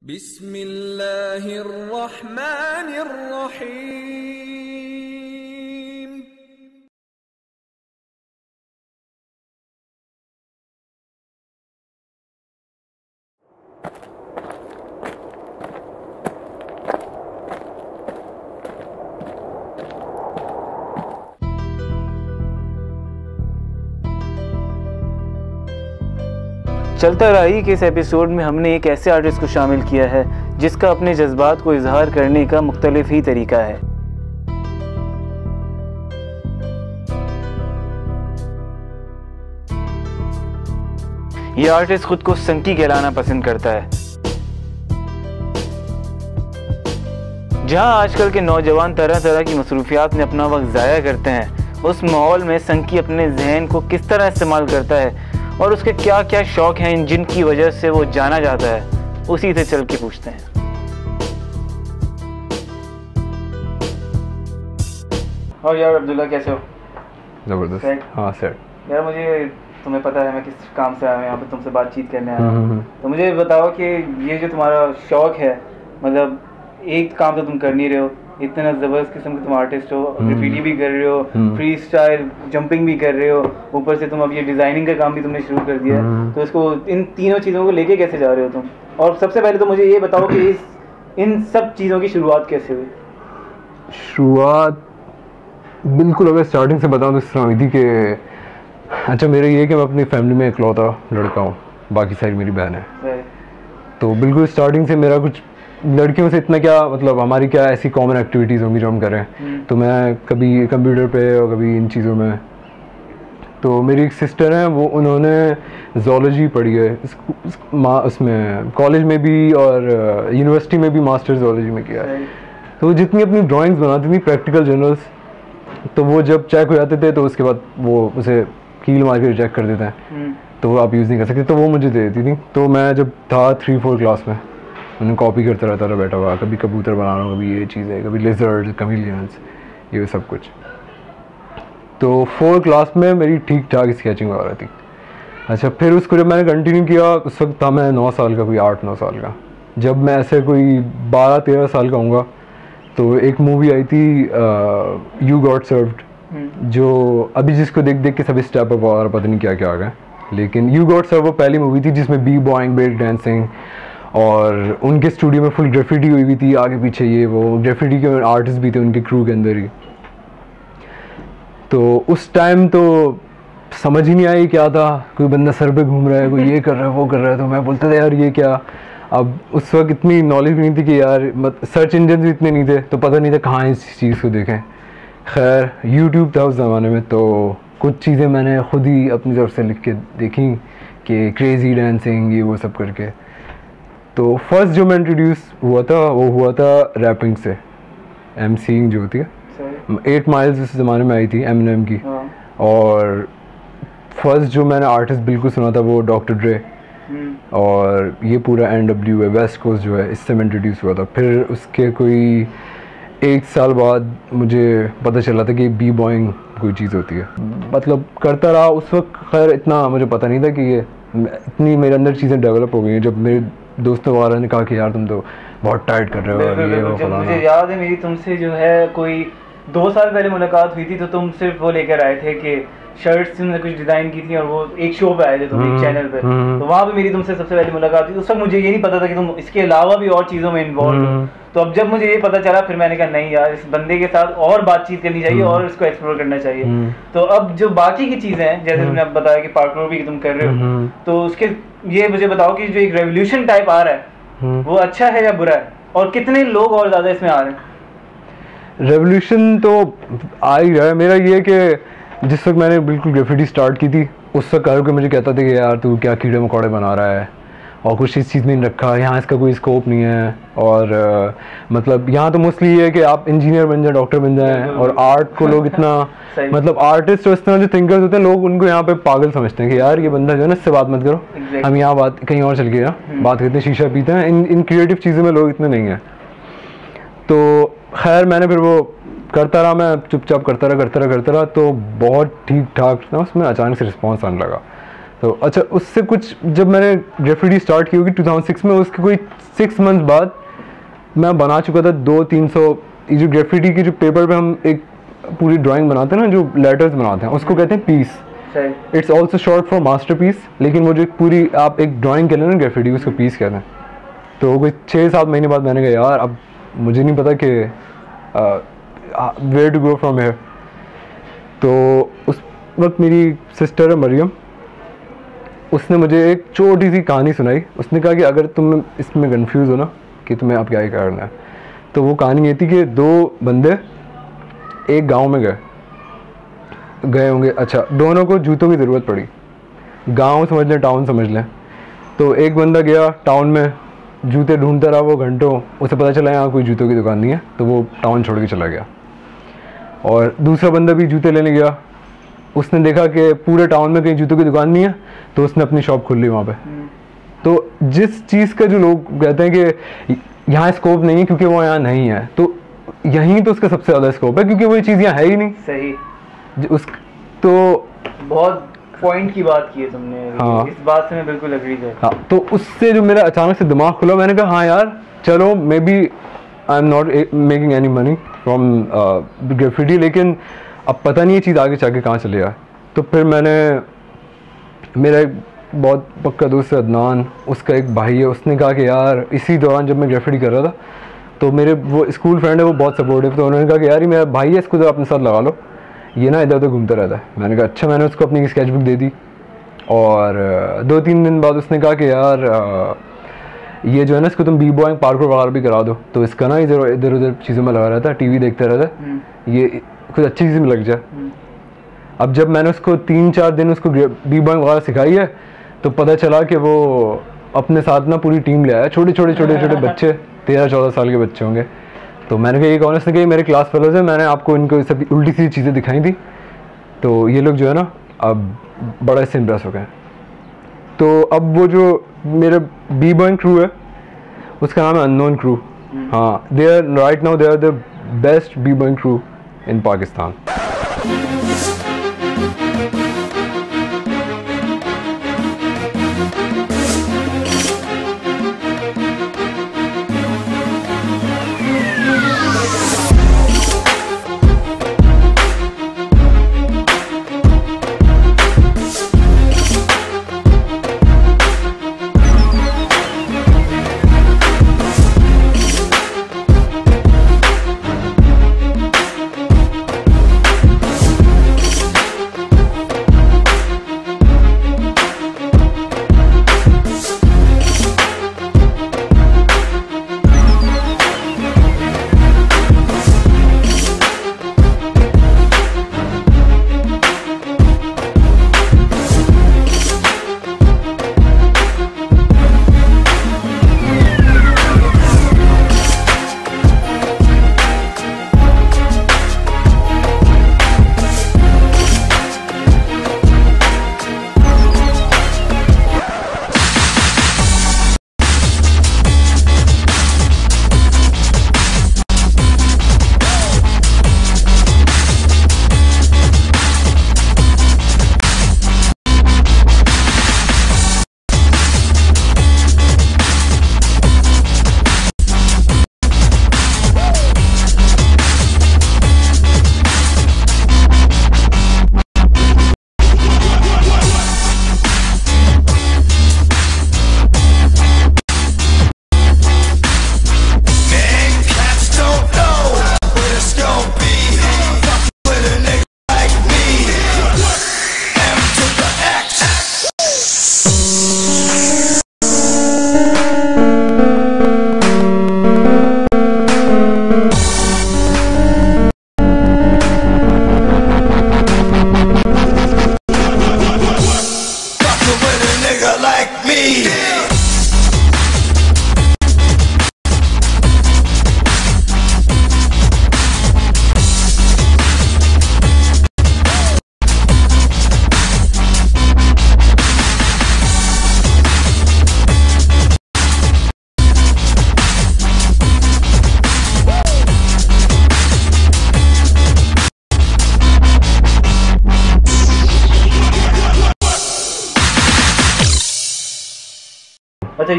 बिस्मिल्लाहिर्रहमानिर्रहीम। चलता रहा ही कि इस एपिसोड में हमने एक ऐसे आर्टिस्ट को शामिल किया है जिसका अपने जज्बात को इजहार करने का मुख्तलिफ ही तरीका है। ये आर्टिस्ट खुद को संकी कहलाना पसंद करता है। जहां आजकल के नौजवान तरह तरह की मसरूफियात में अपना वक्त ज़ाया करते हैं, उस माहौल में संकी अपने जहन को किस तरह इस्तेमाल करता है और उसके क्या क्या शौक हैं जिनकी वजह से वो जाना जाता है, उसी से चल के पूछते हैं। और यार अब्दुल्ला कैसे हो? जबरदस्त। हाँ सर। यार मुझे तुम्हें पता है मैं किस काम से आया हूँ यहाँ पे तुमसे बातचीत करने आया हूँ। तो मुझे बताओ कि ये जो तुम्हारा शौक है, मतलब एक काम तो तुम कर नहीं रहे हो, इतना ज़बरदस्त किस्म के तुम आर्टिस्ट हो, ग्राफिटी भी कर रहे हो, फ्री स्टाइल जंपिंग भी कर रहे हो, ऊपर से तुम अब ये डिज़ाइनिंग का काम भी तुमने शुरू कर दिया है। तो इसको इन तीनों चीज़ों को लेके कैसे जा रहे हो तुम? और सबसे पहले तो मुझे ये बताओ कि इन सब चीज़ों की शुरुआत कैसे हुई? शुरुआत बिल्कुल अगर स्टार्टिंग से बताऊँ तो इस तरह हुई थी कि अच्छा मेरा ये है कि मैं अपनी फैमिली में इकलौता लड़का हूँ, बाकी सारी मेरी बहन है। तो बिल्कुल स्टार्टिंग से मेरा कुछ लड़कियों से इतना क्या मतलब हमारी क्या ऐसी कॉमन एक्टिविटीज़ होंगी जो हम करें। तो मैं कभी कंप्यूटर पे और कभी इन चीज़ों में। तो मेरी एक सिस्टर हैं, वो उन्होंने ज़ूलॉजी पढ़ी है उसमें कॉलेज में भी और यूनिवर्सिटी में भी मास्टर ज़ूलॉजी में किया है। तो वो जितनी अपनी ड्राइंग्स बनाती थी प्रैक्टिकल जर्नल्स, तो वो जब चेक हो जाते थे तो उसके बाद वो उसे कील मार के रिजेक्ट कर देते हैं, तो वो आप यूज़ नहीं कर सकते। तो वो मुझे दे देती थी। तो मैं जब था 3-4 क्लास में उन्हें कॉपी करता रहता था बैठा हुआ, कभी कबूतर बना रहा हूँ, कभी ये चीज़ें, कभी लिजर्ड, कमीलियंस, ये सब कुछ। तो 4 क्लास में मेरी ठीक ठाक स्केचिंग हो रही थी। अच्छा फिर उसको जब मैंने कंटिन्यू किया, उस वक्त था मैं 9 साल का, कोई 8-9 साल का। जब मैं ऐसे कोई 12-13 साल का हूँगा तो एक मूवी आई थी यू गॉट सर्व्ड, जो अभी जिसको देख देख के सभी स्टेप अप और पता नहीं क्या क्या आ गए। लेकिन यू गॉट सर्व वो पहली मूवी थी जिसमें बी बॉइंग, ब्रेक डांसिंग और उनके स्टूडियो में फुल ग्राफिटी हुई हुई थी आगे पीछे, ये वो ग्राफिटी के आर्टिस्ट भी थे उनके क्रू के अंदर ही। तो उस टाइम तो समझ ही नहीं आई क्या था, कोई बंदा सर पे घूम रहा है, कोई ये कर रहा है, वो कर रहा है। तो मैं बोलता था यार ये क्या। अब उस वक्त इतनी नॉलेज भी नहीं थी कि यार सर्च इंजन भी इतने नहीं थे, तो पता नहीं था कहाँ इस चीज़ को देखें। खैर यूट्यूब था उस ज़माने में, तो कुछ चीज़ें मैंने ख़ुद ही अपनी तरफ से लिख के देखी कि क्रेज़ी डांसिंग ये वो सब करके। तो फर्स्ट जो मैं इंट्रोड्यूस हुआ था वो हुआ था रैपिंग से, एमसीइंग जो होती है। 8 माइल्स उस ज़माने में आई थी एमिनेम की। और फर्स्ट जो मैंने आर्टिस्ट बिल्कुल सुना था वो डॉक्टर ड्रे, और ये पूरा NWA है, वेस्ट कोस्ट जो है, इससे मैं इंट्रोड्यूस हुआ था। फिर उसके कोई 1 साल बाद मुझे पता चला था कि बी बॉइंग कोई चीज़ होती है। मतलब करता रहा उस वक्त, खैर इतना मुझे पता नहीं था कि ये इतनी मेरे अंदर चीज़ें डेवलप हो गई हैं। जब मेरे दोस्तों वाला ने कहा कि यार तुम तो बहुत टाइट कर रहे हो, ये वो फलाना। मुझे याद है मेरी तुमसे जो है कोई 2 साल पहले मुलाकात हुई थी, तो तुम सिर्फ वो लेकर आए थे कि शर्ट्स तुमने कुछ डिज़ाइन की थी और वो एक शो पे आए थे तुम, एक चैनल पे। तो वहाँ पे मेरी तुमसे सबसे पहले मुलाकात हुई। उस वक्त मुझे ये नहीं पता था कि तुम इसके अलावा भी और चीज़ों में इन्वॉल्व हो। तो अब जब मुझे ये पता चला, फिर मैंने कहा नहीं यार, इस बंदे के साथ और बातचीत करनी चाहिए और इसको एक्सप्लोर करना चाहिए। तो अब जो बाकी की चीज़ें हैं, जैसे तुमने अब बताया कि पार्कोर भी तुम कर रहे हो, तो उसके ये मुझे बताओ कि जो एक रेवोल्यूशन टाइप आ रहा है वो अच्छा है या बुरा है, और कितने लोग और ज़्यादा इसमें आ रहे हैं? रेवोल्यूशन तो आ ही रहा है। मेरा ये है कि जिस वक्त मैंने बिल्कुल ग्राफिटी स्टार्ट की थी, उस वक्त कर मुझे कहता था कि यार तू क्या कीड़े मकोड़े बना रहा है और कुछ इस चीज़ में नहीं रखा, यहाँ इसका कोई स्कोप नहीं है। और मतलब यहाँ तो मोस्टली ये है कि आप इंजीनियर बन जाए, डॉक्टर बन जाएं, और आर्ट को लोग इतना मतलब आर्टिस्ट और इस तरह जो थिंकर्स होते हैं, लोग उनको यहाँ पे पागल समझते हैं कि यार ये बंदा जो है ना, इससे बात मत करो, हम यहाँ बात कहीं और चल के बात करते हैं, शीशा पीते हैं। इन क्रिएटिव चीज़ों में लोग इतने नहीं हैं। तो खैर मैंने फिर वो करता रहा, मैं चुपचाप करता रहा, तो बहुत ठीक ठाक था। उसमें अचानक से रिस्पॉन्स आने लगा। तो अच्छा, उससे कुछ जब मैंने ग्रेफिटी स्टार्ट की होगी 2006 में, उसके कोई 6 मंथ्स बाद मैं बना चुका था 200-300 ये जो ग्रेफिटी के जो पेपर पे हम एक पूरी ड्राइंग बनाते हैं ना, जो लेटर्स बनाते हैं, उसको कहते हैं piece. It's also short for masterpiece, लेकिन वो जो पूरी आप एक ड्राइंग कर लेना ग्रेफिटी, उसको पीस कहते हैं। तो कोई 6-7 महीने बाद मैंने कहा यार अब मुझे नहीं पता कि where to go from here. तो उस वक्त मेरी सिस्टर है मरियम, उसने मुझे एक छोटी सी कहानी सुनाई। उसने कहा कि अगर तुम इसमें कंफ्यूज हो ना कि तुम्हें अब क्या ही करना है, तो वो कहानी ये थी कि 2 बंदे एक गांव में गए होंगे। अच्छा, दोनों को जूतों की ज़रूरत पड़ी, गांव समझ लें टाउन समझ लें। तो एक बंदा गया टाउन में, जूते ढूंढता रहा वो घंटों, उसे पता चला यहाँ कोई जूतों की दुकान नहीं है, तो वो टाउन छोड़ के चला गया। और दूसरा बंदा भी जूते लेने गया, उसने देखा कि पूरे टाउन में कहीं जूतों की दुकान नहीं है, तो उसने अपनी शॉप खोल ली वहाँ पे। तो जिस चीज़ का जो लोग कहते हैं कि यहाँ स्कोप नहीं है क्योंकि वो यहाँ नहीं है, तो यहीं तो उसका सबसे ज़्यादा स्कोप है क्योंकि वो ये चीज़ यहाँ है ही नहीं। सही। उस तो बहुत पॉइंट की बात की है तुमने। हाँ, इस बात से मैं बिल्कुल एग्री करता हूँ। हाँ, तो उससे जो मेरा अचानक से दिमाग खुला, मैंने कहा हाँ यार चलो, maybe I am not making any money from graffiti, लेकिन अब पता नहीं ये चीज़ आगे जाके कहाँ चले जाए। तो फिर मेरा एक बहुत पक्का दोस्त है अदनान, उसका एक भाई है, उसने कहा कि यार इसी दौरान जब मैं ग्रेफिटी कर रहा था, तो मेरे वो स्कूल फ्रेंड है वो बहुत सपोर्टिव, तो उन्होंने कहा कि यार ये मेरा भाई है, इसको तो अपने साथ लगा लो, ये ना इधर उधर घूमता रहता है। मैंने कहा अच्छा, मैंने उसको अपनी स्केच बुक दे दी। और 2-3 दिन बाद उसने कहा कि यार ये जो है ना, इसको तुम बी बॉइंग पार्कोर वगैरह भी करा दो, तो इसका ना इधर उधर चीज़ों में लगा रहता है, टीवी देखता रहता है, ये कुछ अच्छी चीज़ में लग जाए। अब जब मैंने उसको 3-4 दिन उसको बी बॉइंग वगैरह सिखाई है, तो पता चला कि वो अपने साथ ना पूरी टीम ले आया, छोटे छोटे बच्चे, 13-14 साल के बच्चे होंगे। तो मैंने कहा ये कौन है? उसने कहा मेरे क्लास फेलोज है, मैंने आपको इनको सब उल्टी सी चीज़ें दिखाई थी, तो ये लोग जो है ना अब बड़ा इससे इम्प्रेस हो गए। तो अब वो जो मेरे बी बॉइंग क्रू है उसका नाम है अननोन क्रू। हाँ, they are right now they are the best B boying crew in Pakistan.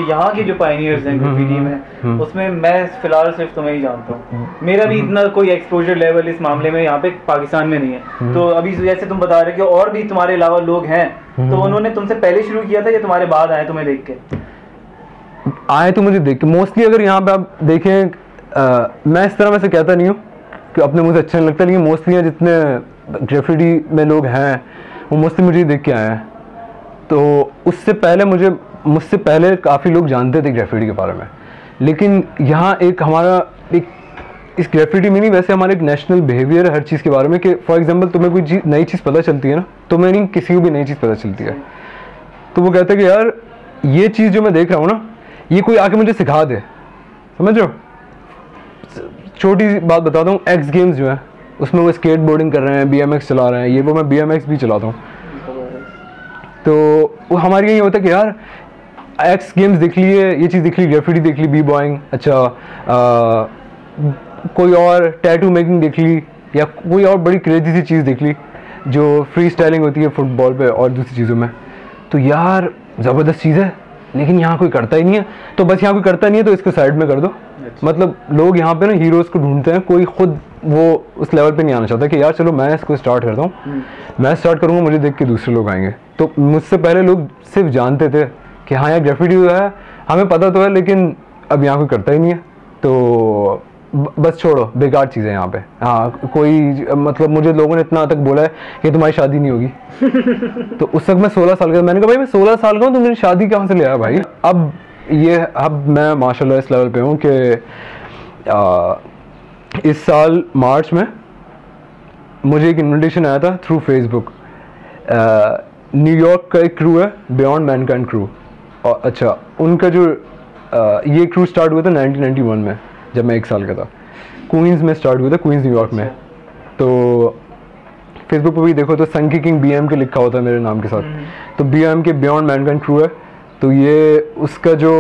यहाँ के जो पायनियर्स हैं ग्राफिटी में, उसमें मैं फिलहाल सिर्फ तुम्हें ही जानता हूँ। मेरा भी इतना कोई एक्सपोजर लेवल इस मामले में यहाँ पे पाकिस्तान में नहीं है। तो अभी जैसे तुम बता रहे हो कि और भी तुम्हारे अलावा लोग हैं, तो उन्होंने तुमसे पहले शुरू किया था या तुम्हारे बाद आए तुम्हें देख के? आए तो मुझे देख के मोस्टली। अगर यहाँ पे आप देखें, मैं इस तरह में से कहता नहीं हूँ कि अपने मुझे अच्छा नहीं लगता, लेकिन मोस्टली जितने ग्राफिटी में लोग हैं वो मोस्टली मुझे देख के आए हैं। तो उससे पहले मुझसे पहले काफ़ी लोग जानते थे ग्राफिटी के बारे में, लेकिन यहाँ एक हमारा एक इस ग्राफिटी में नहीं, वैसे हमारा एक नेशनल बिहेवियर है हर चीज़ के बारे में कि फॉर एग्जांपल तुम्हें कोई नई चीज़ पता चलती है ना, तुम्हें नहीं किसी को भी नई चीज़ पता चलती है, तो वो कहते हैं कि यार ये चीज़ जो मैं देख रहा हूँ ना, ये कोई आके मुझे सिखा दे। समझ रहे हो? छोटी बात बताता हूँ, एक्स गेम्स जो है उसमें वो स्केट बोर्डिंग कर रहे हैं, BMX चला रहे हैं, ये वो मैं BMX भी चलाता हूँ। तो वो हमारे ये होता है कि यार एक्स गेम्स देख लिए, ये चीज़ देख ली, ग्राफिटी देख ली, बी बॉइंग, अच्छा कोई और टैटू मेकिंग देख ली, या कोई और बड़ी क्रेजी सी चीज़ देख ली जो फ्री स्टाइलिंग होती है फुटबॉल पे और दूसरी चीज़ों में, तो यार ज़बरदस्त चीज़ है, लेकिन यहाँ कोई करता ही नहीं है। तो बस यहाँ कोई करता नहीं है तो इसको साइड में कर दो। मतलब लोग यहाँ पे ना हीरोज़ को ढूंढते हैं, कोई खुद वो उस लेवल पे नहीं आना चाहता कि यार चलो मैं इसको स्टार्ट करता हूँ, मैं स्टार्ट करूँगा, मुझे देख के दूसरे लोग आएंगे। तो मुझसे पहले लोग सिर्फ जानते थे कि हाँ यार ग्राफिटी है, हमें पता तो है, लेकिन अब यहाँ कोई करता ही नहीं है। तो बस छोड़ो, बेकार चीज़ है यहाँ पे। हाँ कोई मतलब मुझे लोगों ने इतना तक बोला है कि तुम्हारी शादी नहीं होगी। तो उस वक्त मैं 16 साल का, मैंने कहा भाई मैं 16 साल का हूँ, तो मेरी शादी कहाँ से ले आया भाई। अब मैं माशाल्लाह इस लेवल पे हूँ कि इस साल मार्च में मुझे एक इन्विटेशन आया था थ्रू फेसबुक। न्यूयॉर्क का एक क्रू है, बियॉन्ड मैनकाइंड क्रू, और अच्छा उनका जो ये क्रू स्टार्ट हुआ था 1991 में, जब मैं 1 साल का था। क्वींस में स्टार्ट हुआ था, क्वींस न्यूयॉर्क में। तो फेसबुक पर भी देखो तो संकी किंग BM के लिखा होता है मेरे नाम के साथ। तो BM के बियॉन्ड मैनकाइंड क्रू है, तो ये उसका जो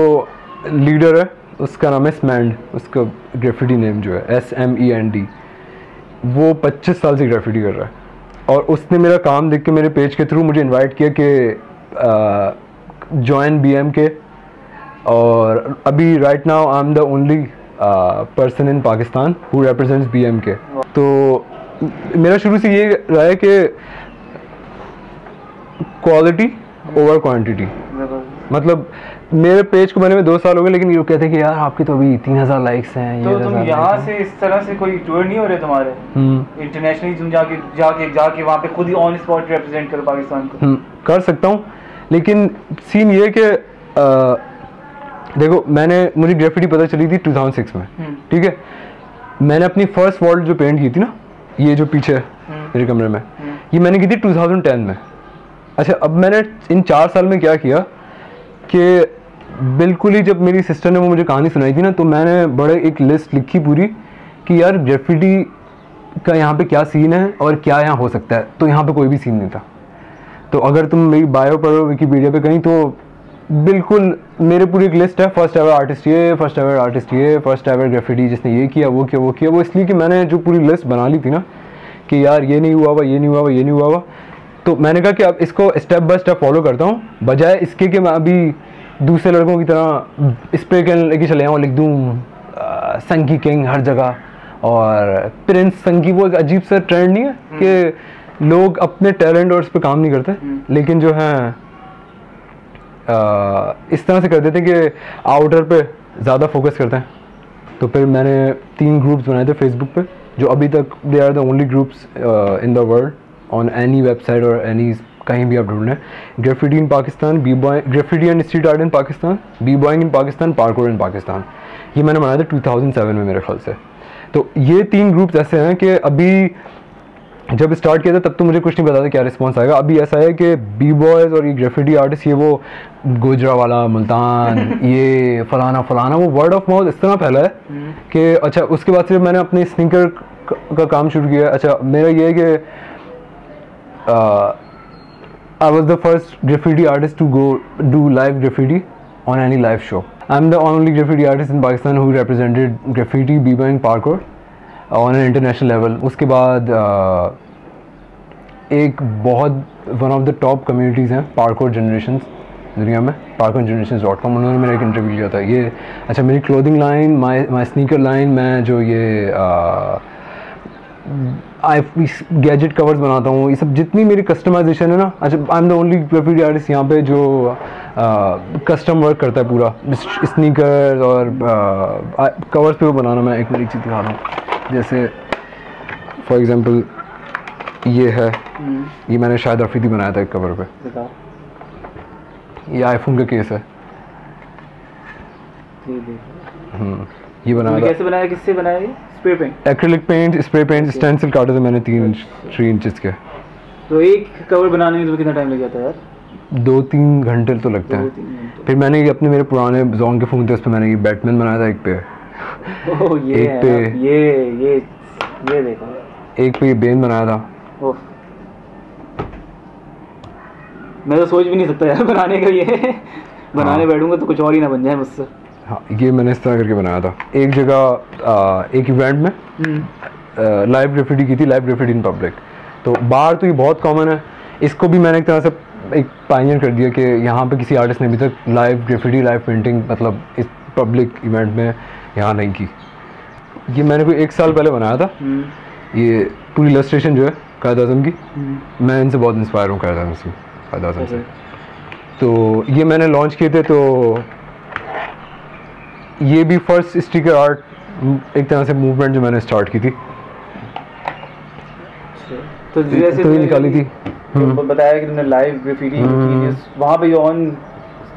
लीडर है उसका नाम है स्मैंड, उसका ग्राफिटी नेम जो है SMEND। वो 25 साल से ग्राफिटी कर रहा है, और उसने मेरा काम देख के मेरे पेज के थ्रू मुझे इनवाइट किया कि जॉइन BM के। और अभी right now I am the only person in Pakistan who represents BM के। तो मेरा शुरू से ये रहा है कि क्वालिटी ओवर क्वांटिटी। मतलब मेरे पेज को बने में 2 साल हो गए, लेकिन ये कहते हैं कि यार आपके तो अभी 3000 लाइक्स हैं। तो तुम यहाँ से इस तरह से कोई टूर नहीं हो रहे तुम्हारे इंटरनेशनली? तुम जाके वहाँ पे खुद ही ऑन स्पॉट रिप्रेजेंट करो पाकिस्तान को? कर सकता हूँ, लेकिन सीन ये कि देखो मुझे ग्राफिटी पता चली थी 2006 में, ठीक है। मैंने अपनी फर्स्ट वॉल जो पेंट की थी ना, ये जो पीछे है मेरे कमरे में, ये मैंने की थी 2010 में। अच्छा, अब मैंने इन 4 साल में क्या किया कि बिल्कुल ही जब मेरी सिस्टर ने वो मुझे कहानी सुनाई थी ना, तो मैंने बड़े एक लिस्ट लिखी पूरी कि यार ग्राफिटी का यहाँ पे क्या सीन है और क्या यहाँ हो सकता है। तो यहाँ पे कोई भी सीन नहीं था। तो अगर तुम मेरी बायो पढ़ो विकीपीडिया पे कहीं, तो बिल्कुल मेरे पूरी एक लिस्ट है, फर्स्ट एवर आर्टिस्ट ये, फर्स्ट एवर आर्टिस्ट ये, फर्स्ट एवर ग्राफिटी जिसने ये किया वो किया वो किया। वो इसलिए कि मैंने जो पूरी लिस्ट बना ली थी ना कि यार ये नहीं हुआ हुआ, ये नहीं हुआ हुआ, ये नहीं हुआ हुआ। तो मैंने कहा कि अब इसको स्टेप बाय स्टेप फॉलो करता हूँ, बजाय इसके कि मैं अभी दूसरे लड़कों की तरह स्प्रे कैन लेके चले आऊँ, लिख दूँ संकी किंग हर जगह और प्रिंस संकी। वो एक अजीब सा ट्रेंड नहीं है कि लोग अपने टैलेंट और उस पर काम नहीं करते, लेकिन जो है इस तरह से कर देते हैं कि आउटर पे ज़्यादा फोकस करते हैं। तो फिर मैंने 3 ग्रुप्स बनाए थे फेसबुक पे, जो अभी तक they are the only groups in the world on any website और एनी कहीं भी आप ढूंढ लें। Graffiti in Pakistan, graffiti and street art in Pakistan, B boying in Pakistan, parkour in Pakistan. ये मैंने बनाया था 2007 में मेरे ख्याल से। तो ये 3 ग्रुप्स ऐसे हैं कि अभी जब स्टार्ट किया था तब तो मुझे कुछ नहीं पता था क्या रिस्पॉन्स आएगा। अभी ऐसा है कि बी बॉयज़ और ये ग्राफिटी आर्टिस्ट, ये वो गुजरावाला, मुल्तान, ये फलाना फलाना, वो वर्ड ऑफ माउथ इस तरह फैला है कि अच्छा। उसके बाद से मैंने अपने स्नीकर का काम शुरू किया। अच्छा, मेरा ये है कि I was the first graffiti artist to go do live graffiti on any live show. I'm the only graffiti artist in Pakistan who represented graffiti, b-boying, parkour on an international level. उसके बाद एक बहुत one of the top communities हैं parkour generations, दुनिया में, parkongenerations.com, उन्होंने मेरा एक इंटरव्यू लिया था। ये अच्छा मेरी क्लोथिंग लाइन, माई स्नीकर लाइन, मैं जो ये गैजेट कवर्स बनाता हूँ, ये सब जितनी मेरी कस्टमाइजेशन है ना, अच्छा I am the only graffiti artist यहाँ पे जो कस्टम वर्क करता है पूरा, स्नीकर्स और कवर्स पे वो बनाना। मैं एक चीज़ दिखा रहा हूँ, जैसे फॉर एग्जांपल ये है, ये मैंने शायद अफरीदी बनाया था एक कवर पे। ये आईफोन का केस है। ये बनाया था। कैसे बनाया, किससे बनाया ये? Spray paint, acrylic paint, spray paint, stencil काटे थे मैंने 3 इंच के। तो एक कवर बनाने में तुम्हें कितना टाइम लग जाता है यार? 2-3 घंटे तो लगते हैं। फिर मैंने ये अपने मेरे पुराने जोन के फ़ोन थे, उस पर मैंने ये बैटमैन बनाया था एक पे। ये एक पे ये देखो, एक पे ये बेन बनाया था। मैं तो सोच भी नहीं सकता यार बनाने का ये। बनाने बैठूंगा तो कुछ और ही ना बन जाए मुझसे। हाँ, ये मैंने इस तरह करके बनाया था। एक जगह एक इवेंट में लाइव ग्राफिटी की थी, लाइव ग्राफिटी इन पब्लिक। तो बाहर तो ये बहुत कॉमन है, इसको भी मैंने एक तरह से एक पायनियर कर दिया कि यहाँ पे किसी आर्टिस्ट ने अभी तक लाइव ग्राफिटी, लाइव पेंटिंग मतलब इस पब्लिक इवेंट में यहाँ नहीं की। ये मैंने कोई 1 साल पहले बनाया था। ये पूरी इलस्ट्रेशन जो है कायद आज़म की, मैं इनसे बहुत इंस्पायर हूँ, कायद आज़म से। तो ये मैंने लॉन्च किए थे। तो ये भी फर्स्ट स्टिकर आर्ट एक तरह से मूवमेंट जो मैंने स्टार्ट की थी, तो जैसे ये निकाली थी। तो बताया कि तुमने लाइव ग्राफिटी की, वहाँ पे जो ऑन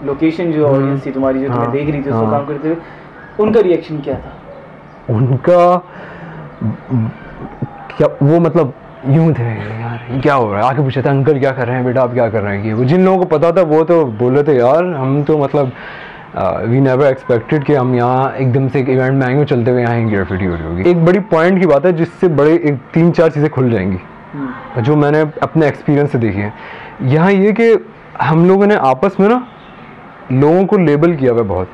लोकेशन जो ऑडियंस थी तुम्हारी, जो तुम्हें देख रही थी उसको काम करते हुए, उनका रिएक्शन क्या था? उनका क्या वो मतलब यूं थे, यार क्या हो रहा है, आके पूछे थे अंकल क्या कर रहे हैं, बेटा आप क्या कर रहे हैं। कि वो जिन लोगों को पता था वो तो बोल रहे थे यार हम तो मतलब वी नेवर एक्सपेक्टेड कि हम यहाँ एकदम से एक इवेंट में आएंगे, चलते हुए यहाँ ग्राफिटी हो रही होगी। एक बड़ी पॉइंट की बात है जिससे बड़े 3-4 चीज़ें खुल जाएंगी, जो मैंने अपने एक्सपीरियंस से देखी है। यहाँ ये कि हम लोगों ने आपस में ना लोगों को लेबल किया हुआ बहुत।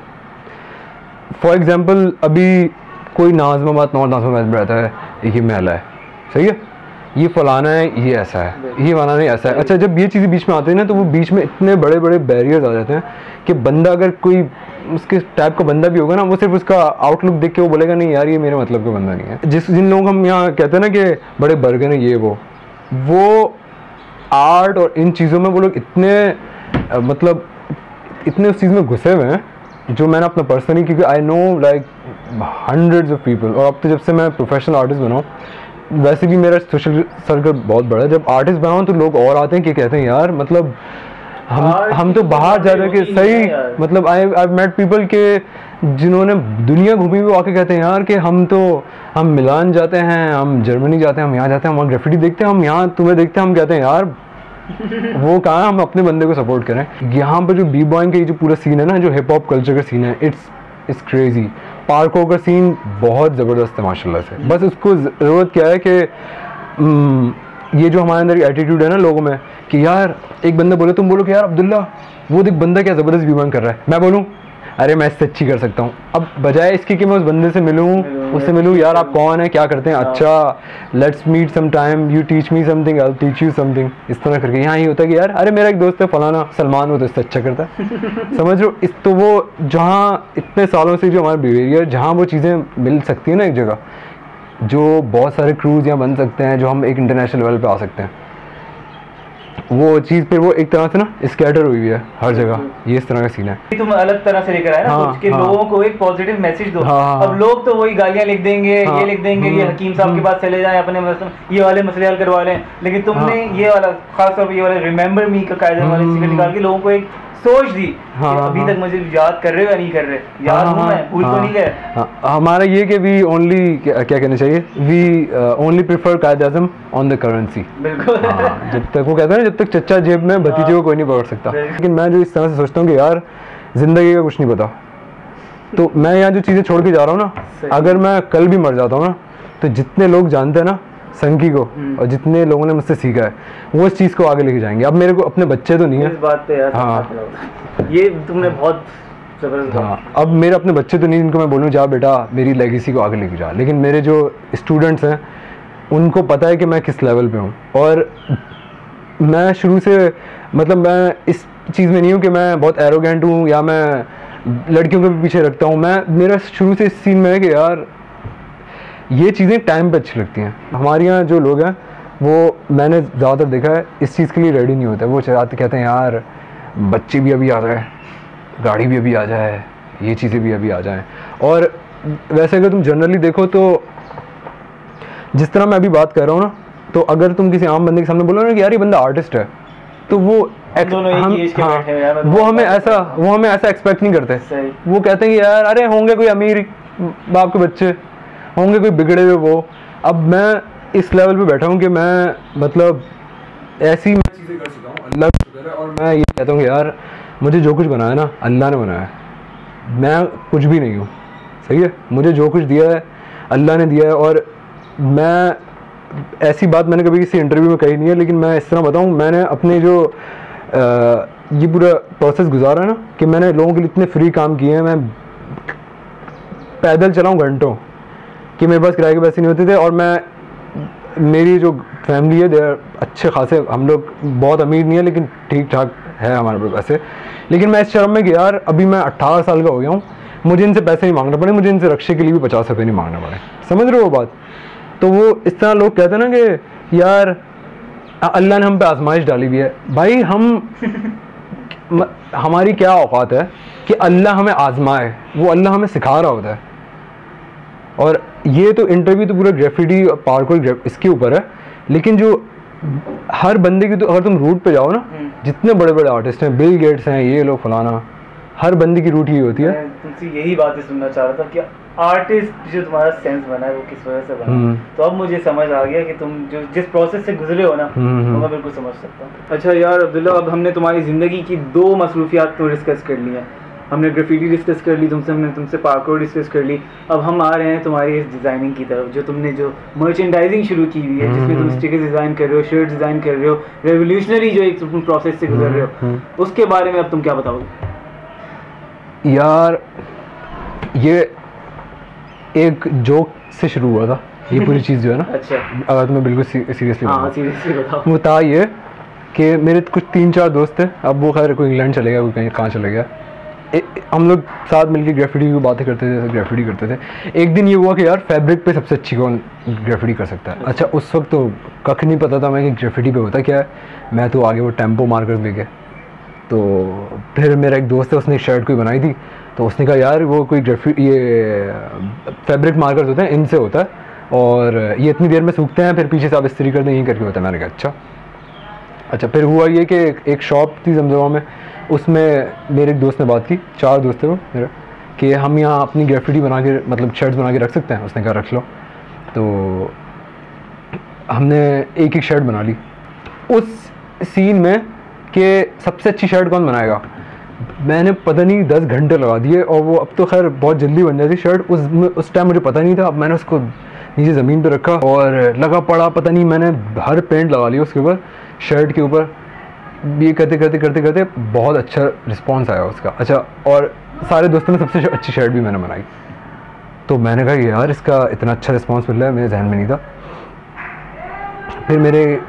फॉर एग्जांपल अभी कोई नाज़माबाद में रहता है, ये मेला है, सही है, ये फलाना है, ये ऐसा है, ये फलाना है, ऐसा है। अच्छा जब ये चीज़ें बीच में आती है ना, तो वो बीच में इतने बड़े बड़े बैरियर्स आ जाते हैं कि बंदा अगर कोई उसके टाइप का बंदा भी होगा ना, वो सिर्फ उसका आउटलुक देख के वो बोलेगा नहीं यार ये मेरे मतलब का बंदा नहीं है। जिन लोगों को हम यहाँ कहते हैं ना कि बड़े बर्गर हैं ये वो आर्ट और इन चीज़ों में वो लोग इतने मतलब इतने उस चीज़ में घुसे हुए हैं, जो मैंने अपना पर्सनली, क्योंकि I know like hundreds of people. और अब तो जब से मैं प्रोफेशनल आर्टिस्ट बनाऊँ, वैसे भी मेरा सोशल सर्कल बहुत बड़ा है। जब आर्टिस्ट बनाऊँ तो लोग और आते हैं कि कहते हैं यार मतलब हम तो बाहर जा रहे हैं कि सही, मतलब आई मेट पीपल के जिन्होंने दुनिया घूमी हुई, आके कहते हैं यार कि हम मिलान जाते हैं, हम जर्मनी जाते हैं, हम यहाँ जाते हैं, हम ग्राफिटी देखते हैं, हम यहाँ तुम्हें देखते हैं, हम कहते हैं यार वो कहाँ, हम अपने बंदे को सपोर्ट करें। यहाँ पर जो बी बॉइंग का जो पूरा सीन है ना, जो हिप हॉप कल्चर का सीन है, इट्स क्रेजी। पार्कों का सीन बहुत ज़बरदस्त है माशाल्लाह से। बस उसको ज़रूरत क्या है कि ये जो हमारे अंदर एटीट्यूड है ना लोगों में कि यार एक बंदा बोले, तुम बोलो कि यार अब्दुल्ला वो देख बंदा क्या ज़बरदस्त बी बॉइंग कर रहा है, मैं बोलूँ अरे मैं इससे अच्छी कर सकता हूँ। अब बजाय इसकी कि मैं उस बंदे से मिलूँ, उससे मिलूँ, यार आप कौन है, क्या करते हैं, अच्छा let's meet some time, you teach me something, I will teach you something, इस तरह करके। यहाँ ही होता है कि यार अरे मेरा एक दोस्त है फलाना सलमान, वो तो इससे अच्छा करता है समझ लो। इस तो वो जहाँ इतने सालों से जो हमारा बिहेवियर, जहाँ वो चीज़ें मिल सकती है ना एक जगह, जो बहुत सारे क्रूज यहाँ बन सकते हैं, जो हम एक इंटरनेशनल लेवल पे आ सकते हैं, वो चीज़ पे वो एक तरह से ना स्कैटर हुई है हर जगह। ये इस तरह का सीन है। तुम अलग तरह से लेकर आए ना, कुछ के लोगों को एक पॉजिटिव मैसेज दो। अब लोग तो वही गालियां लिख देंगे, ये लिख देंगे, ये हकीम साहब के पास चले जाएं, अपने ये वाले मसले हल करवा लें। लेकिन तुमने ये वाला खास तौर पर ये वाला रिमेंबर मी का कायदे वाले स्टिकर निकाल के लोगों को एक सोच दी। अभी तक मुझे याद कर रहे हो या नहीं कर रहे, याद हूं मैं, भूल तो नहीं गए। हमारा ये कि वी ओनली क्या कहना चाहिए, we only prefer Quaid Azam on the currency. बिल्कुल। जब तक वो कहते हैं ना, जब तक चच्चा जेब में भतीजे को कोई नहीं पकड़ सकता। लेकिन मैं जो इस तरह से सोचता हूँ कि यार जिंदगी का कुछ नहीं पता, तो मैं यहाँ जो चीज़ें छोड़ के जा रहा हूँ ना, अगर मैं कल भी मर जाता हूँ ना, तो जितने लोग जानते हैं ना संकी को और जितने लोगों ने मुझसे सीखा है, वो इस चीज़ को आगे लेके जाएंगे। अब मेरे को अपने बच्चे तो नहीं है इस बात पे यार। हाँ, ये तुमने बहुत जबरदस्त। हाँ, अब मेरे अपने बच्चे तो नहीं जिनको मैं बोलूँ जा बेटा मेरी लेगेसी को आगे लेके जा, लेकिन मेरे जो स्टूडेंट्स हैं उनको पता है कि मैं किस लेवल पे हूँ। और मैं शुरू से मतलब मैं इस चीज़ में नहीं हूँ कि मैं बहुत एरोगेंट हूँ या मैं लड़कियों के पीछे रखता हूँ। मैं मेरा शुरू से इस सीन में है कि यार ये चीज़ें टाइम पे अच्छी लगती हैं। हमारे यहाँ जो लोग हैं वो मैंने ज़्यादातर देखा है इस चीज़ के लिए रेडी नहीं होते। वो चाहते कहते हैं यार बच्चे भी अभी आ जाए, गाड़ी भी अभी आ जाए, ये चीज़ें भी अभी आ जाएँ। और वैसे अगर तुम जनरली देखो तो जिस तरह मैं अभी बात कर रहा हूँ ना, तो अगर तुम किसी आम बंदे के सामने बोलो ना कि यार ये बंदा आर्टिस्ट है, तो वो वो हमें ऐसा एक्सपेक्ट नहीं करते। वो कहते हैं कि यार अरे होंगे कोई अमीर बाप के बच्चे, होंगे कोई बिगड़े हुए वो। अब मैं इस लेवल पे बैठा हूँ कि मैं मतलब ऐसी चीज़ें कर चुका हूँ, अल्लाह का शुक्र है। और मैं ये कहता हूँ कि यार मुझे जो कुछ बनाया ना अल्लाह ने बनाया है, मैं कुछ भी नहीं हूँ, सही है। मुझे जो कुछ दिया है अल्लाह ने दिया है। और मैं ऐसी बात मैंने कभी किसी इंटरव्यू में कही नहीं है, लेकिन मैं इस तरह बताऊँ, मैंने अपने जो ये पूरा प्रोसेस गुजारा है ना कि मैंने लोगों के लिए इतने फ्री काम किए हैं। मैं पैदल चलाऊँ घंटों कि मेरे पास किराए के पैसे नहीं होते थे। और मैं मेरी जो फैमिली है दे अच्छे खासे, हम लोग बहुत अमीर नहीं है लेकिन ठीक ठाक है हमारे पास पैसे। लेकिन मैं इस शर्म में कि यार अभी मैं 18 साल का हो गया हूँ, मुझे इनसे पैसे नहीं मांगना पड़े, मुझे इनसे रक्शे के लिए भी 50 रुपये नहीं मांगना पड़े। समझ रहे हो वो बात? तो वो इस तरह लोग कहते हैं ना कि यार अल्लाह ने हम पे आजमाइश डाली हुई है। भाई हमारी क्या औकात है कि अल्लाह हमें आजमाए, वो अल्लाह हमें सिखा रहा होता है। और ये तो इंटरव्यू तो पूरा ग्राफिटी पार्कोर इसके ऊपर है, लेकिन जो हर बंदे की, तो अगर तुम रूट पे जाओ ना, जितने बड़े बड़े आर्टिस्ट हैं, बिल गेट्स हैं, ये लोग फलाना, हर बंदे की रूट ही होती है। तुमसे यही बात सुनना चाह रहा था कि आर्टिस्ट जो तुम्हारा सेंस बना है वो किस वजह से बना। तो अब मुझे समझ आ गया कि तुम जो जिस प्रोसेस से गुजरे हो ना, तो मैं बिल्कुल समझ सकता हूँ। अच्छा यार अब्दुल्ला, अब हमने तुम्हारी ज़िंदगी की 2 मसरूफियात तो डिस्कस कर ली हैं। हमने ग्राफिटी डिस्कस कर ली तुमसे, हमने तुमसे पार्कोर डिस्कस कर ली। अब हम आ रहे हैं तुम्हारी इस डिज़ाइनिंग की तरफ, जो तुमने जो मर्चेंडाइजिंग शुरू की हुई है, जिसमें तुम स्टिकर डिज़ाइन कर रहे हो, शर्ट डिज़ाइन कर रहे हो, रेवोल्यूशनरी जो एक तुम प्रोसेस से गुजर रहे हो, उसके बारे में अब तुम क्या बताओगे? यार ये एक जोक से शुरू हुआ था ये पूरी चीज़ जो है ना। अच्छा। अगर तुम्हें बिल्कुल सीरियसली बताओ। वो था ये कि मेरे कुछ 3-4 दोस्त थे। अब वो खैर कोई इंग्लैंड चले गया, कोई कहीं कहाँ चले गया। हम लोग साथ मिलकर ग्राफिटी की बातें करते थे, ग्राफिटी करते थे। एक दिन ये हुआ कि यार फैब्रिक पे सबसे अच्छी कौन ग्राफिटी कर सकता है। अच्छा उस वक्त तो कख नहीं पता था मैं कि ग्राफिटी पे होता क्या है। मैं तो आगे वो टेम्पो मार्कर लेके, तो फिर मेरा एक दोस्त है, उसने एक शर्ट कोई बनाई थी, तो उसने कहा यार वो कोई ये फैब्रिक मार्कर्स होते हैं, इनसे होता है और ये इतनी देर में सूखते हैं, फिर पीछे से आप इस्त्री कर दें, यही करके होता है। मैंने कहा अच्छा। फिर हुआ ये कि एक शॉप थी जमजमा में, उसमें मेरे एक दोस्त ने बात की, 4 दोस्त थे वो मेरा, कि हम यहाँ अपनी ग्राफिटी बना के मतलब शर्ट्स बना के रख सकते हैं। उसने कहा रख लो। तो हमने एक शर्ट बना ली उस सीन में कि सबसे अच्छी शर्ट कौन बनाएगा। मैंने पता नहीं 10 घंटे लगा दिए, और वो अब तो खैर बहुत जल्दी बन जाती शर्ट। उस टाइम मुझे पता नहीं था। अब मैंने उसको नीचे ज़मीन पे रखा और लगा पड़ा, पता नहीं मैंने हर पेंट लगा लिया उसके ऊपर, शर्ट के ऊपर। ये करते बहुत अच्छा रिस्पॉन्स आया उसका। अच्छा, और सारे दोस्तों में सबसे अच्छी शर्ट भी मैंने बनाई। तो मैंने कहा यार इसका इतना अच्छा रिस्पॉन्स मिल रहा है, मेरे जहन में नहीं था। फिर मेरे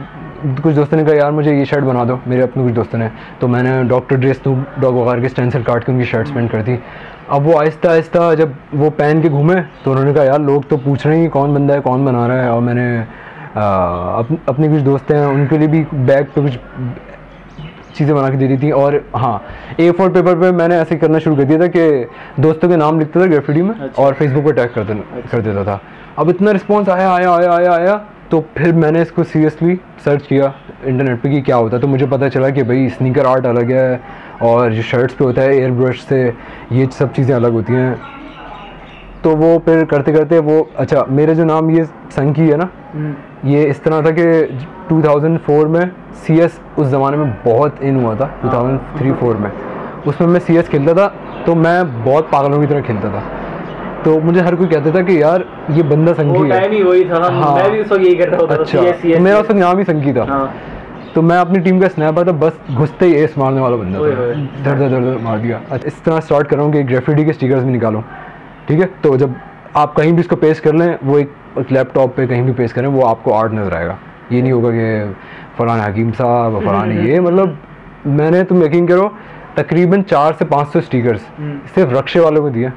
कुछ दोस्तों ने कहा यार मुझे ये शर्ट बना दो, मेरे अपने कुछ दोस्तों ने। तो मैंने डॉक्टर ड्रे, स्नूप डॉग वगैरह के स्टेंसिल काट के उनकी शर्ट्स पेंट कर दी। अब वो आहिस्ता आहिस्ता जब वो पहन के घूमे तो उन्होंने कहा यार लोग तो पूछ रहे हैं कौन बंदा है, कौन बना रहा है। और मैंने अपने कुछ दोस्त हैं उनके लिए भी बैग पे कुछ चीज़ें बना के दे दी थी। और हाँ, A4 पेपर पे मैंने ऐसे करना शुरू कर दिया था कि दोस्तों के नाम लिखता था ग्राफिटी में। अच्छा। और फेसबुक पर टैग कर देता था। अब इतना रिस्पॉन्स आया तो फिर मैंने इसको सीरियसली सर्च किया इंटरनेट पे कि क्या होता है। तो मुझे पता चला कि भाई स्नीकर आर्ट अलग है और जो शर्ट्स पे होता है एयर ब्रश से, ये सब चीज़ें अलग होती हैं। तो वो फिर करते वो अच्छा, मेरे जो नाम ये संकी है ना, ये इस तरह था कि 2004 में CS उस ज़माने में बहुत इन हुआ था। 2003-04 में उसमें मैं CS खेलता था, तो मैं बहुत पागलों की तरह खेलता था। तो मुझे हर कोई कहता था कि यार ये बंदा संकी है। ही वही था। हाँ, मैं भी उस वक्त यही कर रहा था। अच्छा, तो मेरा उस वक्त नाम ही संकी था। हाँ। तो मैं अपनी टीम का स्नैपर था, बस घुसते ही एस मारने वाला बंदा था। धड़ मार दिया। अच्छा, इस तरह स्टार्ट कर रहा हूँ कि ग्राफिटी के स्टिकर्स भी निकालूँ, ठीक है। तो जब आप कहीं भी इसको पेस्ट कर लें, वो एक लैपटॉप पे कहीं भी पेस्ट करें, वो आपको आर्ट नज़र आएगा। ये नहीं होगा कि फ़लाना हकीम साहब फ़लाना ये, मतलब मैंने, तुम यकीन करो, तकरीबन 400 से 500 स्टिकर्स सिर्फ रक्शे वालों को दिए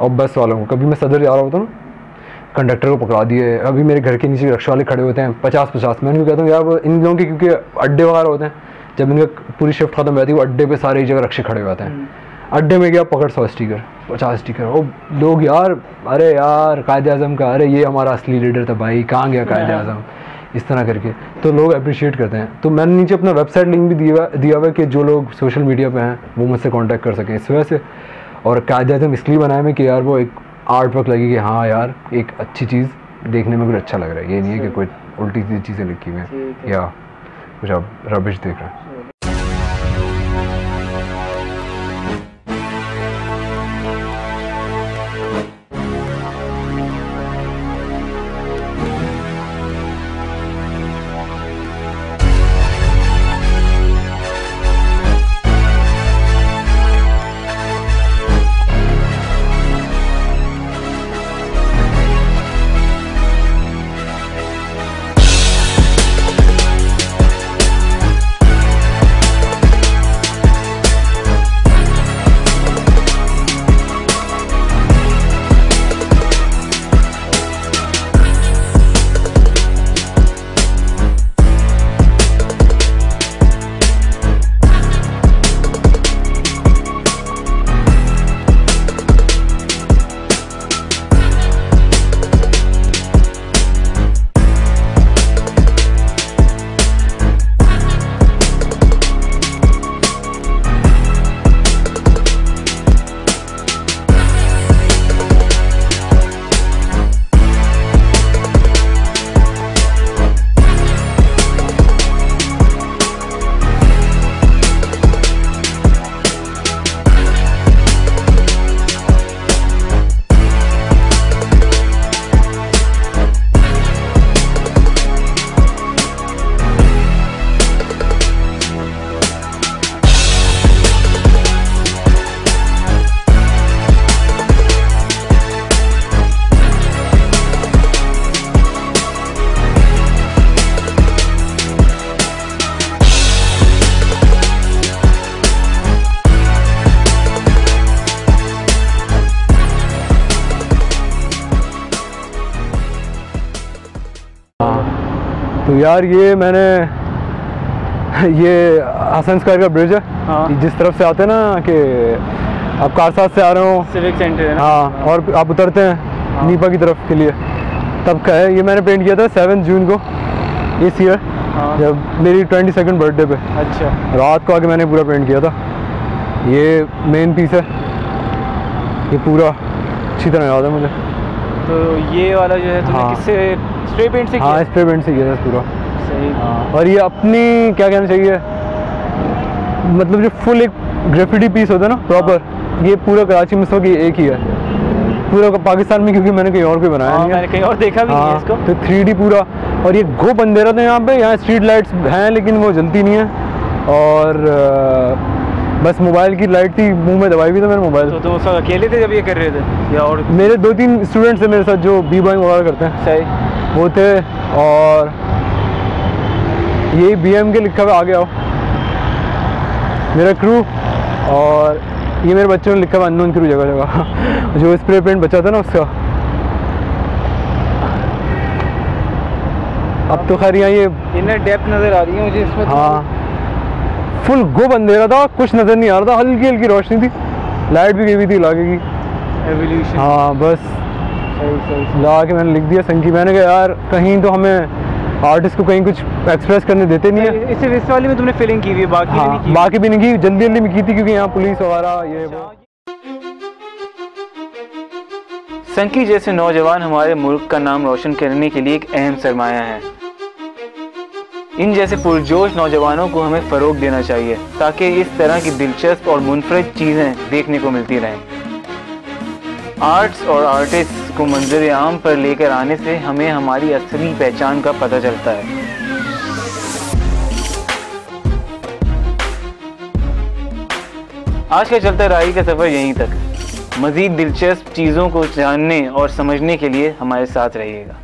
और बस वालों को। कभी मैं सदर जा रहा होता हूँ, कंडक्टर को पकड़ा दिए। अभी मेरे घर के नीचे रिक्शा वाले खड़े होते हैं 50-50, मैं उनको कहता हूँ यार वो इन लोगों के, क्योंकि अड्डे वगैरह होते हैं, जब इनका पूरी शिफ्ट खत्म रहती है वो अड्डे पे सारे एक जगह रक्शे खड़े होते हैं। अड्डे में गया, पकड़ 100 स्टिकर 50 स्टिकर, वो लोग यार अरे यार कायदे आज़म का, अरे ये हमारा असली लीडर था भाई, कहाँ गया कायदे आज़म, इस तरह करके तो लोग अप्रिशिएट करते हैं। तो मैंने नीचे अपना वेबसाइट लिंक भी दिया हुआ है कि जो लोग सोशल मीडिया पे हैं वो मुझसे कांटेक्ट कर सकें इस वजह से। और कायदे आज़म इसलिए बनाया मैं कि यार वो एक आर्ट वर्क लगी कि हाँ यार एक अच्छी चीज़ देखने में कुछ अच्छा लग रहा है, ये नहीं है कि कोई उल्टी सीधी चीज़ें लिखी हुई हैं या कुछ आप रबिश देख रहे हैं। तो यार ये मैंने ये हसन स्क्वायर का ब्रिज है। हाँ। जिस तरफ से आते हैं ना कि आप कारसाज से आ रहे हो, सिविक सेंटर है ना? हाँ, और आप उतरते हैं हाँ। नीपा की तरफ के लिए, तब का है। ये मैंने पेंट किया था 7 जून को इस ईयर हाँ। जब मेरी 22nd बर्थडे पे। अच्छा। रात को आके मैंने पूरा पेंट किया था। ये मेन पीस है, ये पूरा अच्छी तरह याद है मुझे। तो ये वाला जो है तुमने किससे, स्प्रे पेंट से किया? हाँ, स्प्रे पेंट से किया था पूरा। सही। हाँ। और ये अपनी क्या कहना चाहिए, मतलब जो फुल एक ग्रेफिटी पीस होता है ना प्रॉपर, ये पूरा कराची में सब एक ही है पूरा पाकिस्तान में, क्योंकि मैंने कहीं और कोई बनाया नहीं है। मैंने कहीं और देखा भी नहीं है इसको। तो 3D पूरा, और ये गो बंदेरा था यहाँ पे। यहाँ स्ट्रीट लाइट्स हैं लेकिन वो जलती नहीं है, और बस मोबाइल की लाइट थी, मुंह में दवाई भी था मेरे मोबाइल। तो तुम सब अकेले थे जब ये कर रहे थे या और? मेरे 2-3 स्टूडेंट्स थे मेरे साथ जो बी बॉइंग वगैरह करते हैं। सही। वो थे, और यही BM के लिखा हुआ आगे आओ मेरा क्रू, और ये मेरे बच्चों ने लिखा हुआ अननोन क्रू जगह जगह जो स्प्रे पेंट बचा था ना उसका। अब तो खैर यहाँ ये इनर डेप्थ नज़र आ रही है मुझे इसमें। हाँ, फुल गो अंधेरा था, कुछ नज़र नहीं आ रहा था, हल्की हल्की रोशनी थी, लाइट भी गई हुई थी लागे की एवोल्यूशन। हाँ बस सही ला के मैंने लिख दिया संकी। मैंने कहा यार कहीं तो हमें आर्टिस्ट को कहीं कुछ एक्सप्रेस करने देते नहीं है। इस वाले में तुमने फिलिंग की हुई है, बाकी हाँ, नहीं की? बाकी भी नहीं की, जल्दी जल्दी में की थी क्योंकि यहाँ पुलिस वगैरह ये वो। संकी जैसे नौजवान हमारे मुल्क का नाम रोशन करने के लिए एक अहम सरमाया है। इन जैसे पुरजोश नौजवानों को हमें फ़रोग देना चाहिए ताकि इस तरह की दिलचस्प और मुनफरद चीज़ें देखने को मिलती रहें। आर्ट्स और आर्टिस्ट को मंजर आम पर लेकर आने से हमें हमारी असली पहचान का पता चलता है। आज का चलता राही का सफ़र यहीं तक। मज़ीद दिलचस्प चीज़ों को जानने और समझने के लिए हमारे साथ रहिएगा।